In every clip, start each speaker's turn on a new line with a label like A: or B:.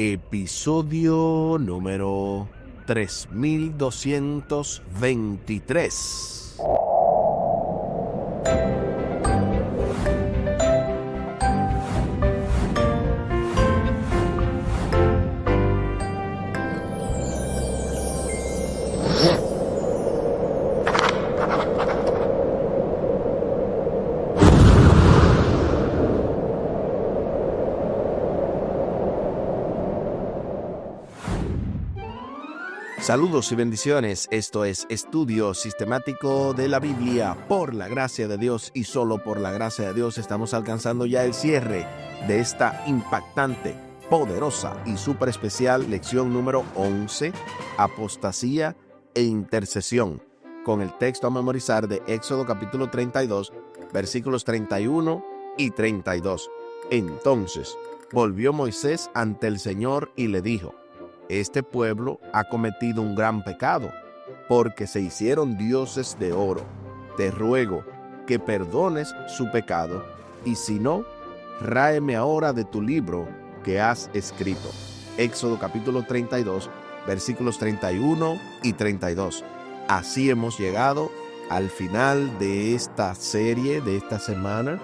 A: Episodio número 3223. Saludos y bendiciones, esto es Estudio Sistemático de la Biblia. Por la gracia de Dios y solo por la gracia de Dios estamos alcanzando ya el cierre de esta impactante, poderosa y súper especial lección número 11, Apostasía e Intercesión, con el texto a memorizar de Éxodo capítulo 32, versículos 31 y 32. Entonces volvió Moisés ante el Señor y le dijo: este pueblo ha cometido un gran pecado, porque se hicieron dioses de oro. Te ruego que perdones su pecado, y si no, ráeme ahora de tu libro que has escrito. Éxodo capítulo 32, versículos 31 y 32. Así hemos llegado al final de esta serie, de esta semana,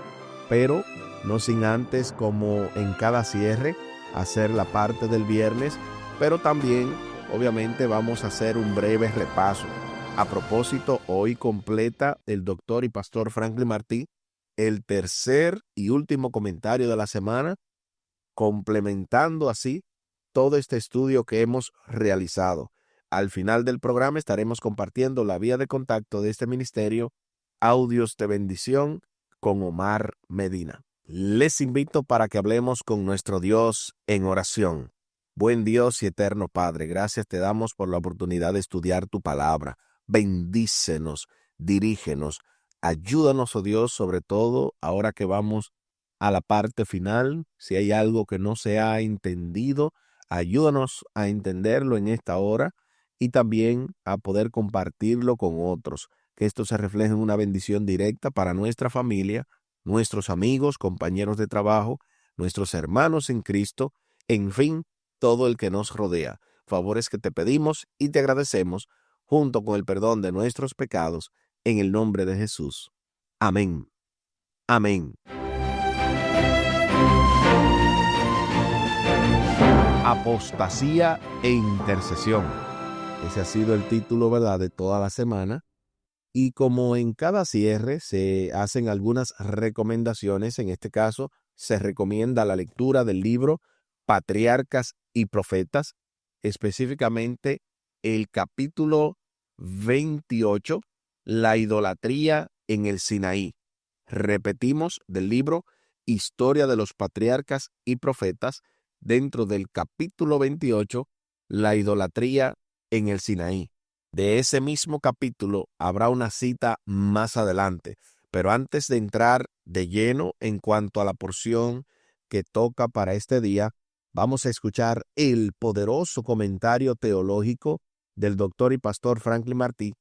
A: pero no sin antes, como en cada cierre, hacer la parte del viernes. Pero también, obviamente, vamos a hacer un breve repaso. A propósito, hoy completa el doctor y pastor Franklin Martí el tercer y último comentario de la semana, complementando así todo este estudio que hemos realizado. Al final del programa estaremos compartiendo la vía de contacto de este ministerio, Audios de Bendición, con Omar Medina. Les invito para que hablemos con nuestro Dios en oración. Buen Dios y eterno Padre, gracias te damos por la oportunidad de estudiar tu palabra. Bendícenos, dirígenos, ayúdanos, oh Dios, sobre todo ahora que vamos a la parte final. Si hay algo que no se ha entendido, ayúdanos a entenderlo en esta hora y también a poder compartirlo con otros. Que esto se refleje en una bendición directa para nuestra familia, nuestros amigos, compañeros de trabajo, nuestros hermanos en Cristo, en fin, todo el que nos rodea. Favores que te pedimos y te agradecemos, junto con el perdón de nuestros pecados, en el nombre de Jesús. Amén. Amén. Apostasía e intercesión. Ese ha sido el título, ¿verdad?, de toda la semana. Y como en cada cierre se hacen algunas recomendaciones, en este caso se recomienda la lectura del libro Patriarcas y Profetas, específicamente el capítulo 28, la idolatría en el Sinaí. Repetimos, del libro Historia de los Patriarcas y Profetas, dentro del capítulo 28, la idolatría en el Sinaí. De ese mismo capítulo habrá una cita más adelante, pero antes de entrar de lleno en cuanto a la porción que toca para este día, vamos a escuchar el poderoso comentario teológico del doctor y pastor Franklin Martí,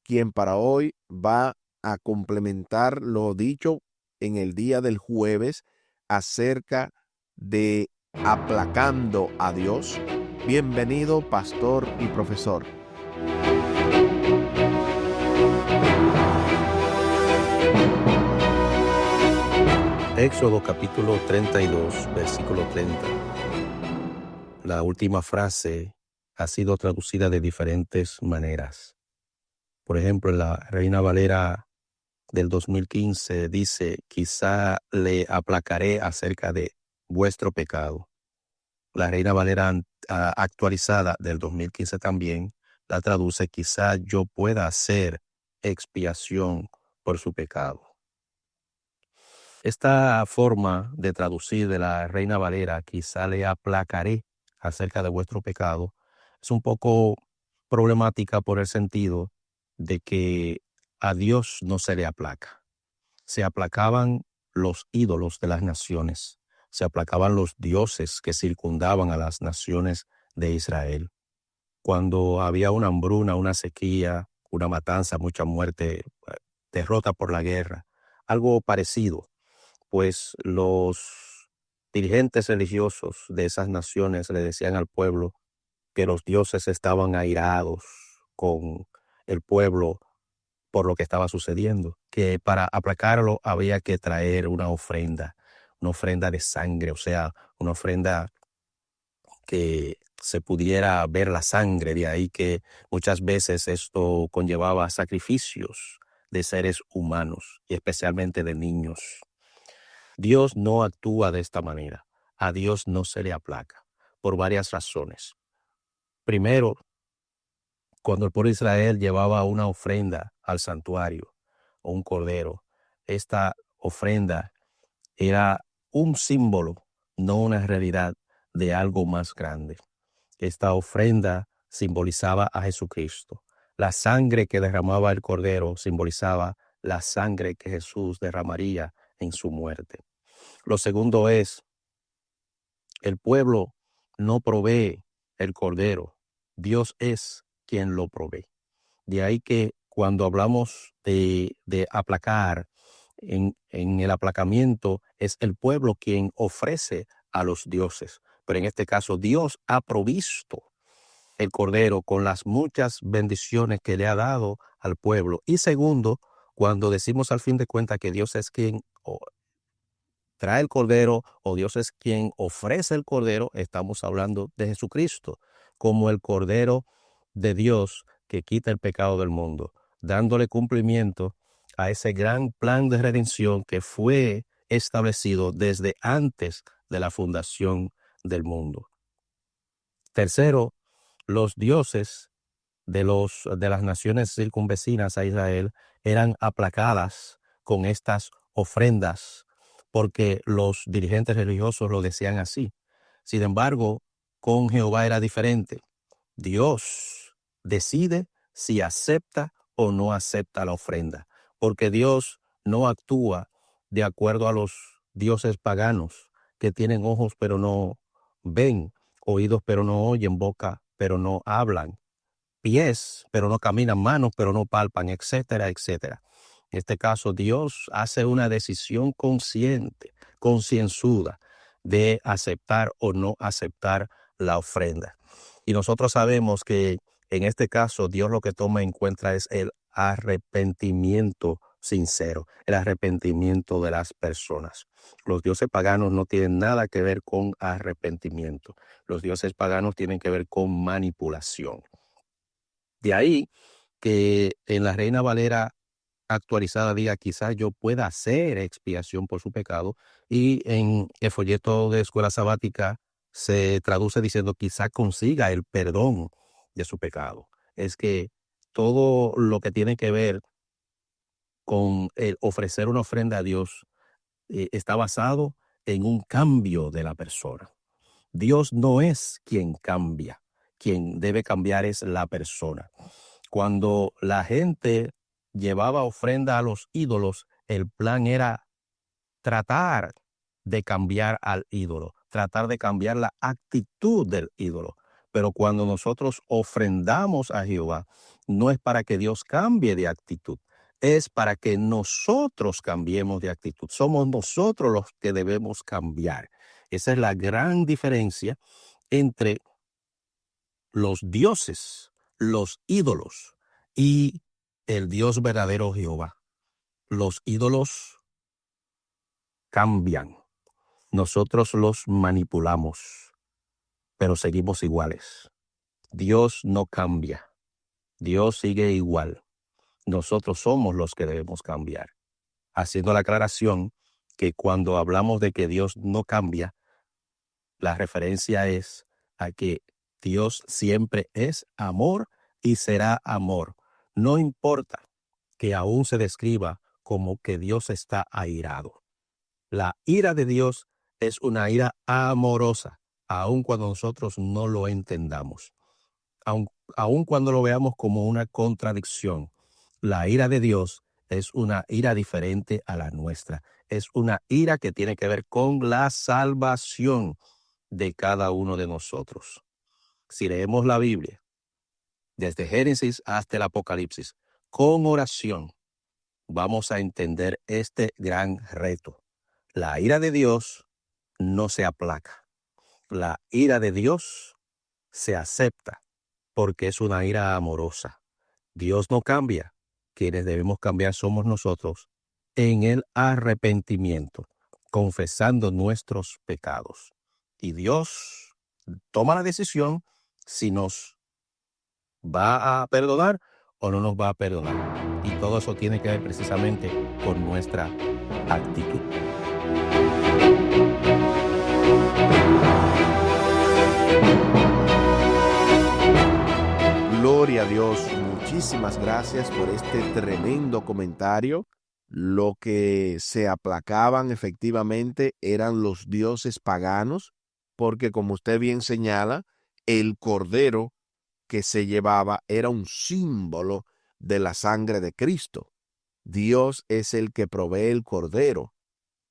A: quien para hoy va a complementar lo dicho en el día del jueves acerca de aplacando a Dios. Bienvenido, pastor y profesor.
B: Éxodo capítulo 32, versículo 30. La última frase ha sido traducida de diferentes maneras. Por ejemplo, en la Reina Valera del 2015 dice: quizá le aplacaré acerca de vuestro pecado. La Reina Valera actualizada del 2015 también la traduce: quizá yo pueda hacer expiación por su pecado. Esta forma de traducir de la Reina Valera, quizá le aplacaré acerca de vuestro pecado, es un poco problemática por el sentido de que a Dios no se le aplaca. Se aplacaban los ídolos de las naciones, se aplacaban los dioses que circundaban a las naciones de Israel. Cuando había una hambruna, una sequía, una matanza, mucha muerte, derrota por la guerra, algo parecido, pues los dirigentes religiosos de esas naciones le decían al pueblo que los dioses estaban airados con el pueblo por lo que estaba sucediendo, que para aplacarlo había que traer una ofrenda de sangre, o sea, una ofrenda que se pudiera ver la sangre. De ahí que muchas veces esto conllevaba sacrificios de seres humanos y especialmente de niños. Dios no actúa de esta manera. A Dios no se le aplaca por varias razones. Primero, cuando el pueblo de Israel llevaba una ofrenda al santuario o un cordero, esta ofrenda era un símbolo, no una realidad de algo más grande. Esta ofrenda simbolizaba a Jesucristo. La sangre que derramaba el cordero simbolizaba la sangre que Jesús derramaría en su muerte. Lo segundo es, el pueblo no provee el cordero. Dios es quien lo provee. De ahí que cuando hablamos de aplacar, en el aplacamiento es el pueblo quien ofrece a los dioses. Pero en este caso Dios ha provisto el cordero con las muchas bendiciones que le ha dado al pueblo. Y segundo, cuando decimos al fin de cuentas que Dios es quien trae el cordero o Dios es quien ofrece el cordero, estamos hablando de Jesucristo como el cordero de Dios que quita el pecado del mundo, dándole cumplimiento a ese gran plan de redención que fue establecido desde antes de la fundación del mundo. Tercero, los dioses de las naciones circunvecinas a Israel eran aplacadas con estas ofrendas porque los dirigentes religiosos lo decían así. Sin embargo, con Jehová era diferente. Dios decide si acepta o no acepta la ofrenda, porque Dios no actúa de acuerdo a los dioses paganos que tienen ojos pero no ven, oídos pero no oyen, boca pero no hablan, pies pero no caminan, manos pero no palpan, etcétera, etcétera. En este caso, Dios hace una decisión consciente, concienzuda, de aceptar o no aceptar la ofrenda. Y nosotros sabemos que en este caso Dios lo que toma en cuenta es el arrepentimiento sincero, el arrepentimiento de las personas. Los dioses paganos no tienen nada que ver con arrepentimiento. Los dioses paganos tienen que ver con manipulación. De ahí que en la Reina Valera actualizada diga, quizás yo pueda hacer expiación por su pecado, y en el folleto de Escuela Sabática se traduce diciendo quizás consiga el perdón de su pecado. Es que todo lo que tiene que ver con el ofrecer una ofrenda a Dios está basado en un cambio de la persona. Dios no es quien cambia, quien debe cambiar es la persona. Cuando la gente llevaba ofrenda a los ídolos, el plan era tratar de cambiar al ídolo, tratar de cambiar la actitud del ídolo. Pero cuando nosotros ofrendamos a Jehová, no es para que Dios cambie de actitud, es para que nosotros cambiemos de actitud. Somos nosotros los que debemos cambiar. Esa es la gran diferencia entre los dioses, los ídolos y el Dios verdadero Jehová. Los ídolos cambian. Nosotros los manipulamos, pero seguimos iguales. Dios no cambia. Dios sigue igual. Nosotros somos los que debemos cambiar. Haciendo la aclaración que cuando hablamos de que Dios no cambia, la referencia es a que Dios siempre es amor y será amor. No importa que aún se describa como que Dios está airado. La ira de Dios es una ira amorosa, aun cuando nosotros no lo entendamos. Aun cuando lo veamos como una contradicción, la ira de Dios es una ira diferente a la nuestra. Es una ira que tiene que ver con la salvación de cada uno de nosotros. Si leemos la Biblia, desde Génesis hasta el Apocalipsis, con oración, vamos a entender este gran reto. La ira de Dios no se aplaca. La ira de Dios se acepta porque es una ira amorosa. Dios no cambia. Quienes debemos cambiar somos nosotros en el arrepentimiento, confesando nuestros pecados. Y Dios toma la decisión si nos va a perdonar o no nos va a perdonar. Y todo eso tiene que ver precisamente con nuestra actitud.
A: Gloria a Dios, muchísimas gracias por este tremendo comentario. Lo que se aplacaban efectivamente eran los dioses paganos, porque como usted bien señala, el cordero que se llevaba era un símbolo de la sangre de Cristo. Dios es el que provee el cordero.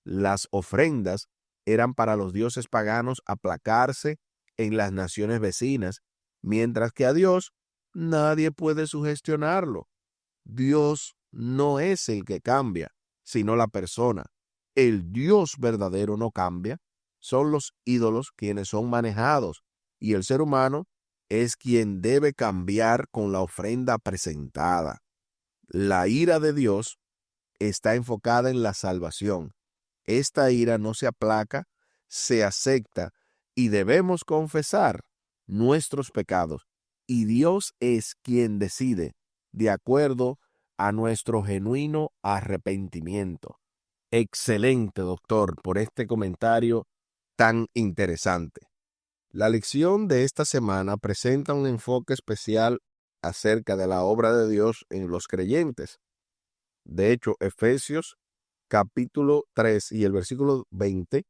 A: Las ofrendas eran para los dioses paganos aplacarse en las naciones vecinas, mientras que a Dios nadie puede sugestionarlo. Dios no es el que cambia, sino la persona. El Dios verdadero no cambia, son los ídolos quienes son manejados, y el ser humano es quien debe cambiar con la ofrenda presentada. La ira de Dios está enfocada en la salvación. Esta ira no se aplaca, se acepta y debemos confesar nuestros pecados. Y Dios es quien decide de acuerdo a nuestro genuino arrepentimiento. Excelente, doctor, por este comentario tan interesante. La lección de esta semana presenta un enfoque especial acerca de la obra de Dios en los creyentes. De hecho, Efesios capítulo 3 y el versículo 20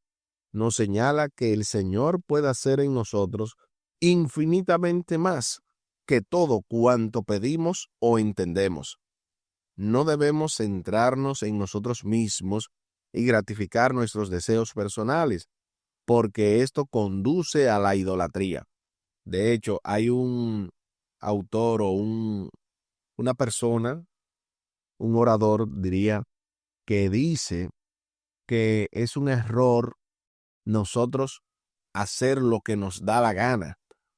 A: nos señala que el Señor puede hacer en nosotros infinitamente más que todo cuanto pedimos o entendemos. No debemos centrarnos en nosotros mismos y gratificar nuestros deseos personales, porque esto conduce a la idolatría. De hecho, hay un autor o una persona, un orador, diría, que dice que es un error nosotros hacer lo que nos da la gana,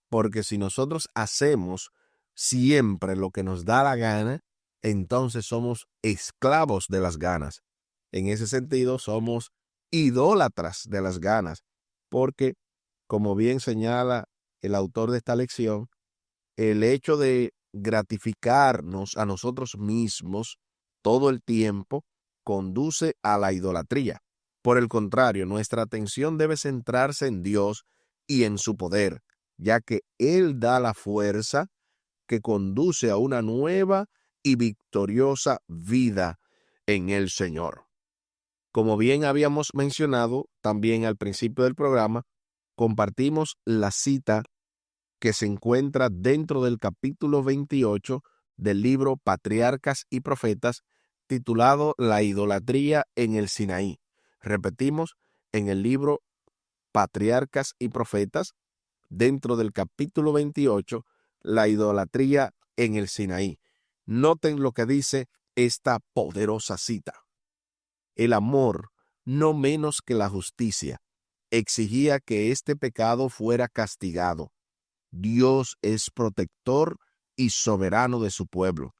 A: porque si nosotros hacemos siempre lo que nos da la gana, entonces somos esclavos de las ganas. En ese sentido, somos idólatras de las ganas, porque, como bien señala el autor de esta lección, el hecho de gratificarnos a nosotros mismos todo el tiempo conduce a la idolatría. Por el contrario, nuestra atención debe centrarse en Dios y en su poder, ya que Él da la fuerza que conduce a una nueva y victoriosa vida en el Señor. Como bien habíamos mencionado también al principio del programa, compartimos la cita que se encuentra dentro del capítulo 28 del libro Patriarcas y Profetas, titulado La idolatría en el Sinaí. Repetimos, en el libro Patriarcas y Profetas, dentro del capítulo 28, la idolatría en el Sinaí. Noten lo que dice esta poderosa cita. El amor, no menos que la justicia, exigía que este pecado fuera castigado. Dios es protector y soberano de su pueblo.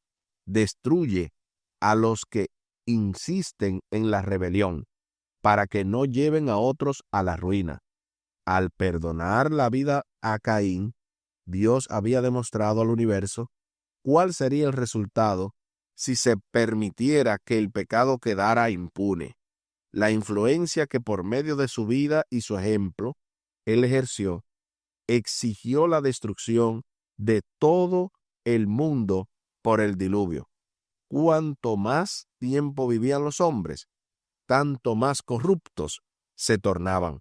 A: Destruye a los que insisten en la rebelión, para que no lleven a otros a la ruina. Al perdonar la vida a Caín, Dios había demostrado al universo cuál sería el resultado si se permitiera que el pecado quedara impune. La influencia que por medio de su vida y su ejemplo él ejerció exigió la destrucción de todo el mundo por el diluvio. Cuanto más tiempo vivían los hombres, tanto más corruptos se tornaban.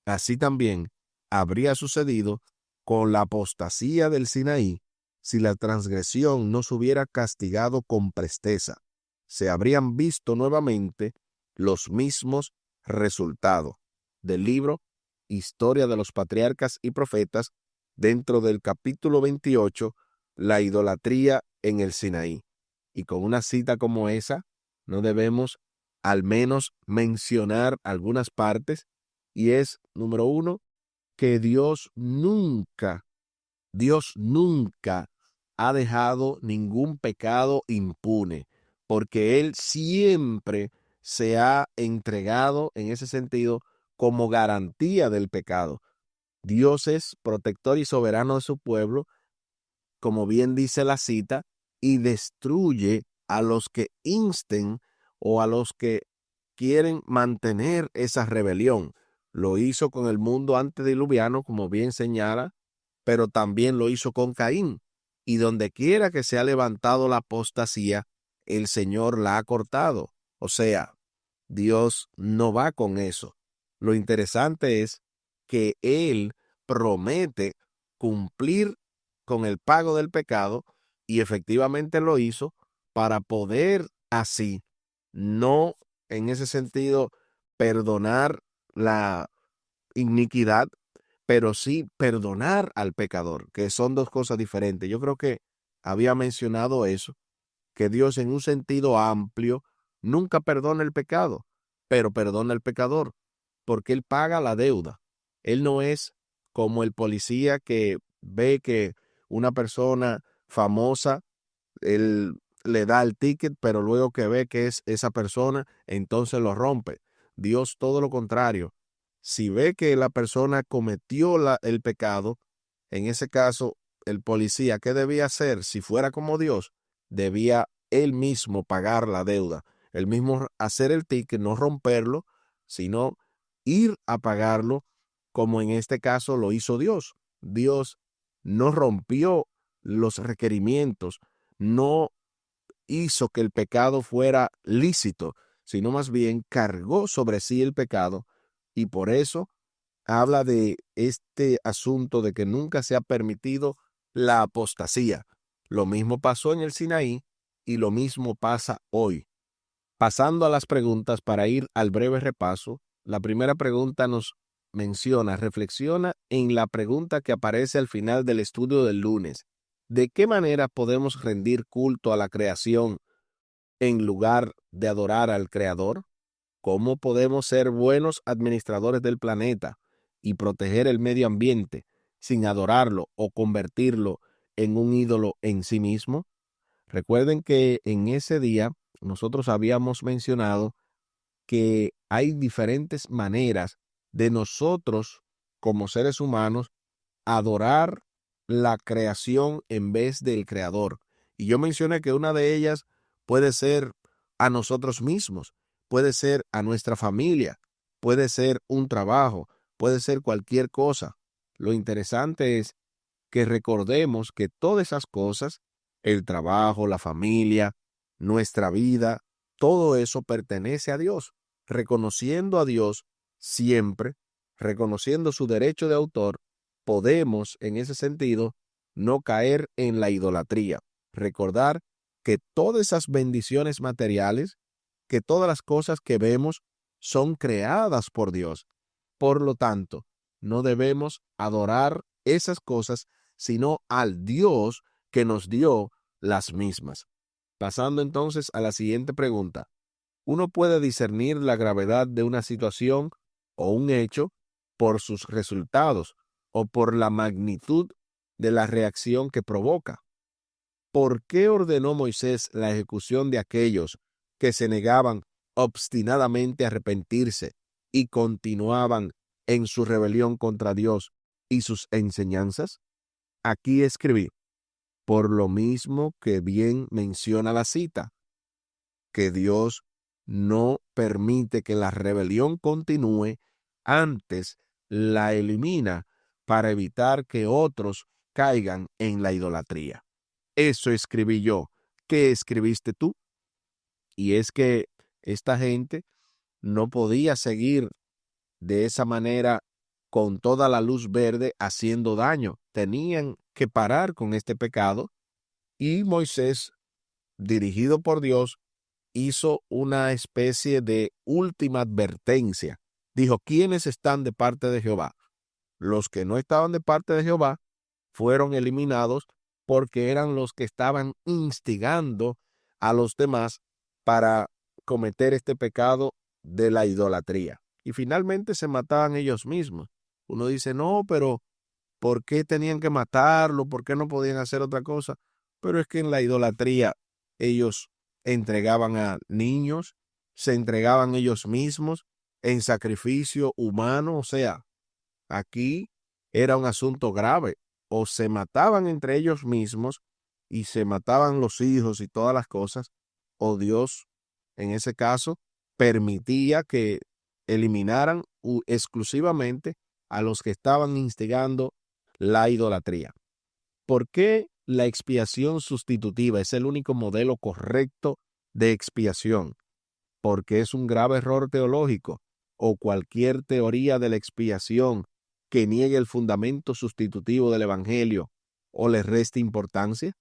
A: Así también habría sucedido con la apostasía del Sinaí si la transgresión no se hubiera castigado con presteza. Se habrían visto nuevamente los mismos resultados. Del libro Historia de los Patriarcas y Profetas, dentro del capítulo 28, la idolatría en el Sinaí. Y con una cita como esa, no debemos al menos mencionar algunas partes y es, número uno, que Dios nunca ha dejado ningún pecado impune, porque Él siempre se ha entregado en ese sentido como garantía del pecado. Dios es protector y soberano de su pueblo, como bien dice la cita, y destruye a los que insten o a los que quieren mantener esa rebelión. Lo hizo con el mundo antediluviano, como bien señala, pero también lo hizo con Caín. Y donde quiera que se ha levantado la apostasía, el Señor la ha cortado. O sea, Dios no va con eso. Lo interesante es que Él promete cumplir con el pago del pecado y efectivamente lo hizo para poder así no, en ese sentido, perdonar la iniquidad, pero sí perdonar al pecador, que son dos cosas diferentes. Yo creo que había mencionado eso, que Dios en un sentido amplio nunca perdona el pecado, pero perdona al pecador, porque Él paga la deuda. Él no es como el policía que ve que una persona famosa, él le da el ticket, pero luego que ve que es esa persona, entonces lo rompe. Dios todo lo contrario. Si ve que la persona cometió el pecado, en ese caso, el policía, ¿qué debía hacer? Si fuera como Dios, debía él mismo pagar la deuda, él mismo hacer el ticket, no romperlo, sino ir a pagarlo, como en este caso lo hizo Dios. Dios no rompió los requerimientos, no hizo que el pecado fuera lícito, sino más bien cargó sobre sí el pecado, y por eso habla de este asunto de que nunca se ha permitido la apostasía. Lo mismo pasó en el Sinaí y lo mismo pasa hoy. Pasando a las preguntas para ir al breve repaso, la primera pregunta nos reflexiona en la pregunta que aparece al final del estudio del lunes. ¿De qué manera podemos rendir culto a la creación en lugar de adorar al Creador? ¿Cómo podemos ser buenos administradores del planeta y proteger el medio ambiente sin adorarlo o convertirlo en un ídolo en sí mismo? Recuerden que en ese día nosotros habíamos mencionado que hay diferentes maneras de nosotros, como seres humanos, adorar la creación en vez del creador. Y yo mencioné que una de ellas puede ser a nosotros mismos, puede ser a nuestra familia, puede ser un trabajo, puede ser cualquier cosa. Lo interesante es que recordemos que todas esas cosas, el trabajo, la familia, nuestra vida, todo eso pertenece a Dios. Reconociendo a Dios siempre, reconociendo su derecho de autor, podemos, en ese sentido, no caer en la idolatría. Recordar que todas esas bendiciones materiales, que todas las cosas que vemos son creadas por Dios. Por lo tanto, no debemos adorar esas cosas, sino al Dios que nos dio las mismas. Pasando entonces a la siguiente pregunta. ¿Uno puede discernir la gravedad de una situación o un hecho por sus resultados o por la magnitud de la reacción que provoca? ¿Por qué ordenó Moisés la ejecución de aquellos que se negaban obstinadamente a arrepentirse y continuaban en su rebelión contra Dios y sus enseñanzas? Aquí escribí, por lo mismo que bien menciona la cita, que Dios no permite que la rebelión continúe, antes la elimina para evitar que otros caigan en la idolatría. Eso escribí yo. ¿Qué escribiste tú? Y es que esta gente no podía seguir de esa manera con toda la luz verde haciendo daño. Tenían que parar con este pecado y Moisés, dirigido por Dios, hizo una especie de última advertencia. Dijo, ¿quiénes están de parte de Jehová? Los que no estaban de parte de Jehová fueron eliminados porque eran los que estaban instigando a los demás para cometer este pecado de la idolatría. y finalmente se mataban ellos mismos. Uno dice, no, pero ¿por qué tenían que matarlo? ¿Por qué no podían hacer otra cosa? Pero es que en la idolatría ellos entregaban a niños, se entregaban ellos mismos en sacrificio humano. O sea, aquí era un asunto grave. O se mataban entre ellos mismos y se mataban los hijos y todas las cosas, o Dios, en ese caso, permitía que eliminaran exclusivamente a los que estaban instigando la idolatría. ¿Por qué la expiación sustitutiva es el único modelo correcto de expiación? Porque es un grave error teológico, o cualquier teoría de la expiación que niegue el fundamento sustitutivo del Evangelio o le reste importancia.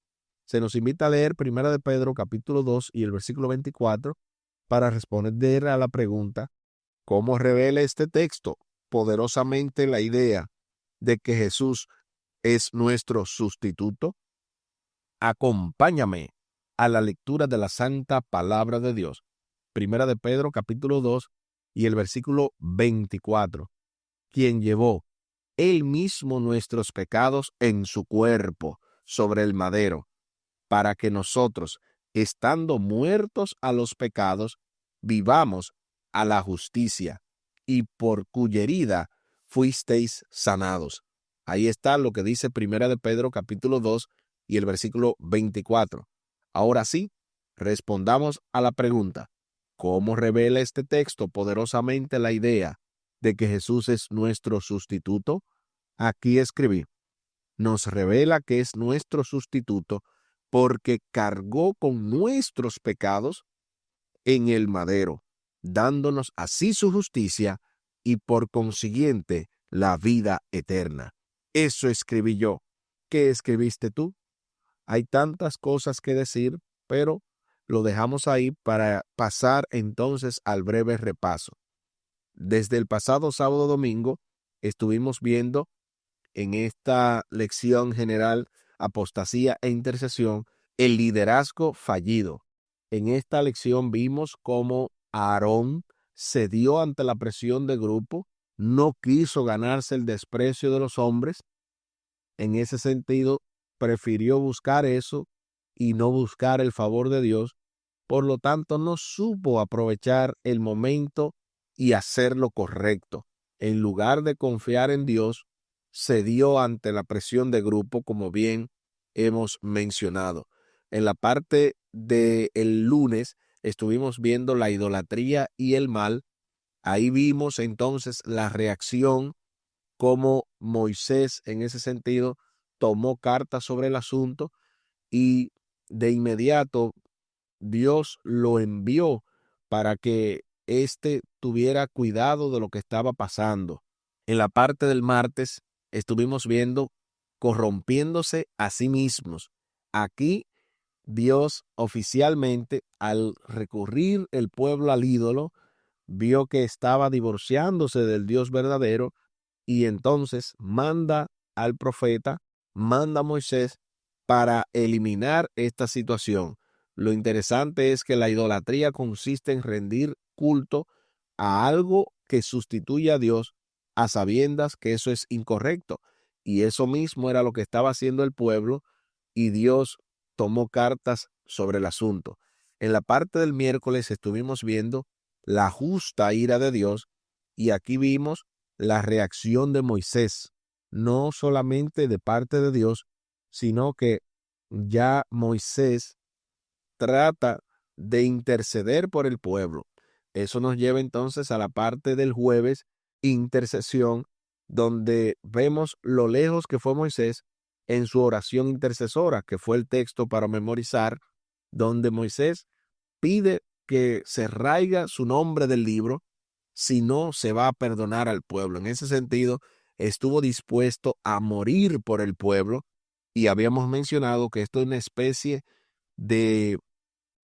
A: Se nos invita a leer 1 de Pedro capítulo 2 y el versículo 24 para responder a la pregunta: ¿cómo revela este texto poderosamente la idea de que Jesús es nuestro sustituto? Acompáñame a la lectura de la santa palabra de Dios. 1 de Pedro capítulo 2 y el versículo 24. Quien llevó él mismo nuestros pecados en su cuerpo sobre el madero, para que nosotros, estando muertos a los pecados, vivamos a la justicia, y por cuya herida fuisteis sanados. Ahí está lo que dice 1 de Pedro capítulo 2 y el versículo 24. Ahora sí, respondamos a la pregunta: ¿cómo revela este texto poderosamente la idea de que Jesús es nuestro sustituto? Aquí escribí: nos revela que es nuestro sustituto porque cargó con nuestros pecados en el madero, dándonos así su justicia y por consiguiente la vida eterna. Eso escribí yo. ¿Qué escribiste tú? Hay tantas cosas que decir, pero lo dejamos ahí para pasar entonces al breve repaso. Desde el pasado sábado domingo estuvimos viendo en esta lección general, apostasía e intercesión, el liderazgo fallido. En esta lección vimos cómo Aarón cedió ante la presión de grupo, no quiso ganarse el desprecio de los hombres. En ese sentido, prefirió buscar eso y no buscar el favor de Dios. Por lo tanto, no supo aprovechar el momento y hacer lo correcto. En lugar de confiar en Dios, cedió ante la presión de grupo, como bien hemos mencionado. En la parte del lunes estuvimos viendo la idolatría y el mal. Ahí vimos entonces la reacción, cómo Moisés en ese sentido tomó cartas sobre el asunto y de inmediato Dios lo envió para que éste tuviera cuidado de lo que estaba pasando. En la parte del martes estuvimos viendo corrompiéndose a sí mismos. Aquí Dios oficialmente, al recurrir el pueblo al ídolo, vio que estaba divorciándose del Dios verdadero y entonces manda al profeta, manda a Moisés para eliminar esta situación. Lo interesante es que la idolatría consiste en rendir culto a algo que sustituye a Dios, a sabiendas que eso es incorrecto. Y eso mismo era lo que estaba haciendo el pueblo, y Dios tomó cartas sobre el asunto. En la parte del miércoles estuvimos viendo la justa ira de Dios, y aquí vimos la reacción de Moisés, no solamente de parte de Dios, sino que ya Moisés trata de interceder por el pueblo. Eso nos lleva entonces a la parte del jueves, intercesión, donde vemos lo lejos que fue Moisés en su oración intercesora, que fue el texto para memorizar, donde Moisés pide que se raiga su nombre del libro, si no se va a perdonar al pueblo. En ese sentido, estuvo dispuesto a morir por el pueblo, y habíamos mencionado que esto es una especie de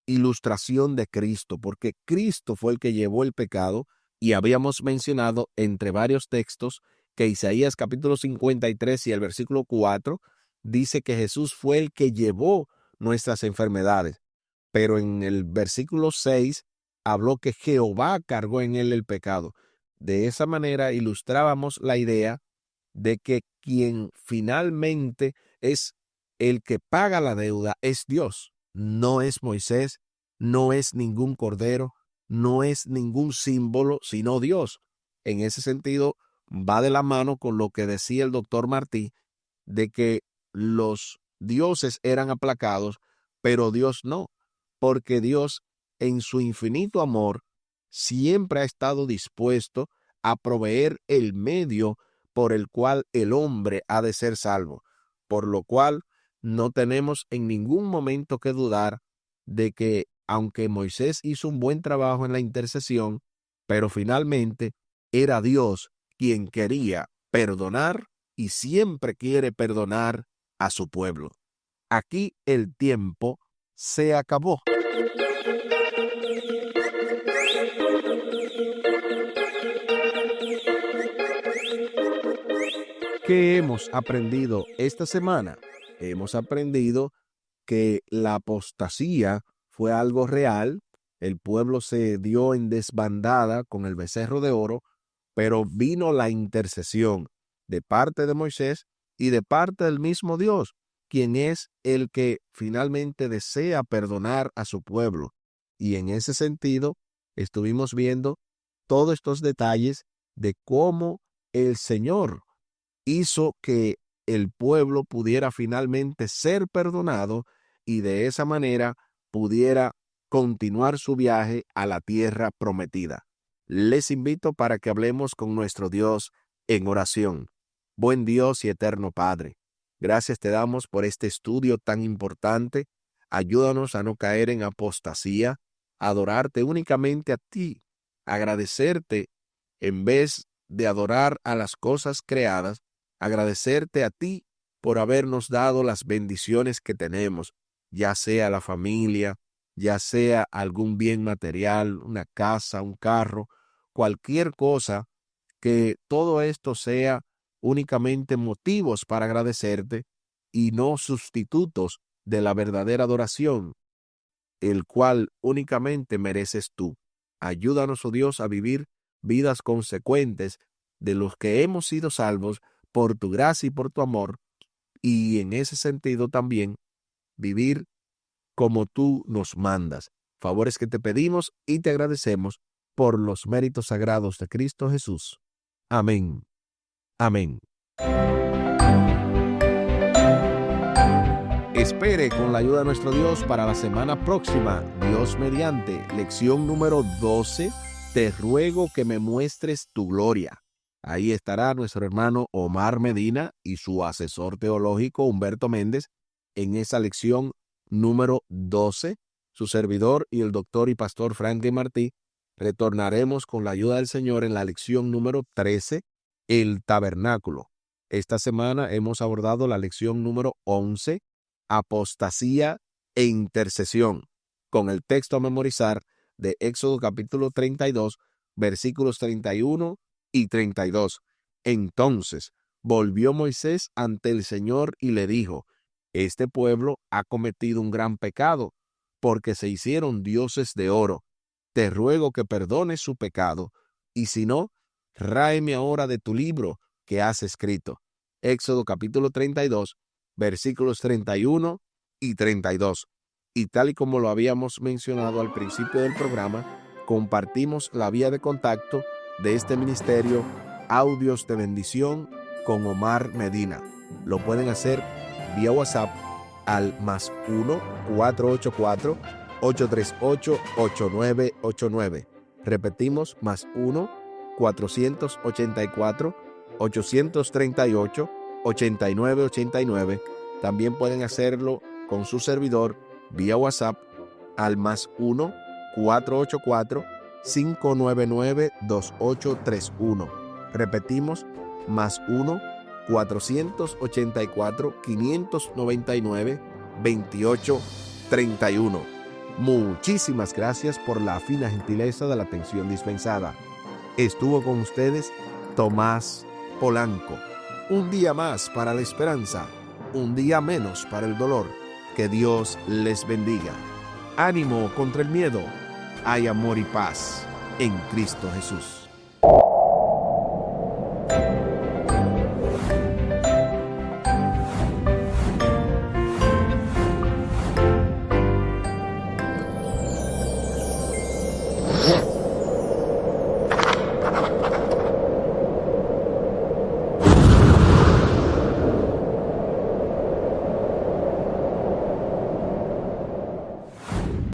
A: ilustración de Cristo, porque Cristo fue el que llevó el pecado, y habíamos mencionado entre varios textos que Isaías capítulo 53 y el versículo 4 dice que Jesús fue el que llevó nuestras enfermedades, pero en el versículo 6 habló que Jehová cargó en él el pecado. De esa manera ilustrábamos la idea de que quien finalmente es el que paga la deuda es Dios. No es Moisés, no es ningún cordero, no es ningún símbolo, sino Dios. En ese sentido, va de la mano con lo que decía el doctor Martí, de que los dioses eran aplacados, pero Dios no, porque Dios, en su infinito amor, siempre ha estado dispuesto a proveer el medio por el cual el hombre ha de ser salvo, por lo cual no tenemos en ningún momento que dudar de que, aunque Moisés hizo un buen trabajo en la intercesión, pero finalmente era Dios quien quería perdonar y siempre quiere perdonar a su pueblo. Aquí el tiempo se acabó. ¿Qué hemos aprendido esta semana? Hemos aprendido que la apostasía fue algo real, el pueblo se dio en desbandada con el becerro de oro, pero vino la intercesión de parte de Moisés y de parte del mismo Dios, quien es el que finalmente desea perdonar a su pueblo. Y en ese sentido, estuvimos viendo todos estos detalles de cómo el Señor hizo que el pueblo pudiera finalmente ser perdonado y de esa manera pudiera continuar su viaje a la tierra prometida. Les invito para que hablemos con nuestro Dios en oración. Buen Dios y eterno Padre, gracias te damos por este estudio tan importante. Ayúdanos a no caer en apostasía, a adorarte únicamente a ti, agradecerte en vez de adorar a las cosas creadas, agradecerte a ti por habernos dado las bendiciones que tenemos, ya sea la familia, ya sea algún bien material, una casa, un carro, cualquier cosa, que todo esto sea únicamente motivos para agradecerte y no sustitutos de la verdadera adoración, el cual únicamente mereces tú. Ayúdanos, oh Dios, a vivir vidas consecuentes de los que hemos sido salvos por tu gracia y por tu amor, y en ese sentido también vivir como tú nos mandas. Favores que te pedimos y te agradecemos por los méritos sagrados de Cristo Jesús. Amén. Amén. Espere con la ayuda de nuestro Dios para la semana próxima, Dios mediante, lección número 12, Te ruego que me muestres tu gloria. Ahí estará nuestro hermano Omar Medina y su asesor teológico Humberto Méndez en esa lección número 12. Su servidor y el doctor y pastor Franklin Martí retornaremos con la ayuda del Señor en la lección número 13, el tabernáculo. Esta semana hemos abordado la lección número 11, apostasía e intercesión, con el texto a memorizar de Éxodo capítulo 32, versículos 31 y 32. Entonces volvió Moisés ante el Señor y le dijo: Este pueblo ha cometido un gran pecado, porque se hicieron dioses de oro. Te ruego que perdones su pecado, y si no, ráeme ahora de tu libro que has escrito. Éxodo capítulo 32, versículos 31 y 32. Y tal y como lo habíamos mencionado al principio del programa, compartimos la vía de contacto de este ministerio, Audios de Bendición con Omar Medina. Lo pueden hacer vía WhatsApp al +1 484 838 8989. Repetimos, +1 484 838 8989. También pueden hacerlo con su servidor vía WhatsApp al +1 484 599 2831. Repetimos, +1 484 599 2831. Muchísimas gracias por la fina gentileza de la atención dispensada. Estuvo con ustedes Tomás Polanco. Un día más para la esperanza, un día menos para el dolor. Que Dios les bendiga. Ánimo contra el miedo. Hay amor y paz en Cristo Jesús.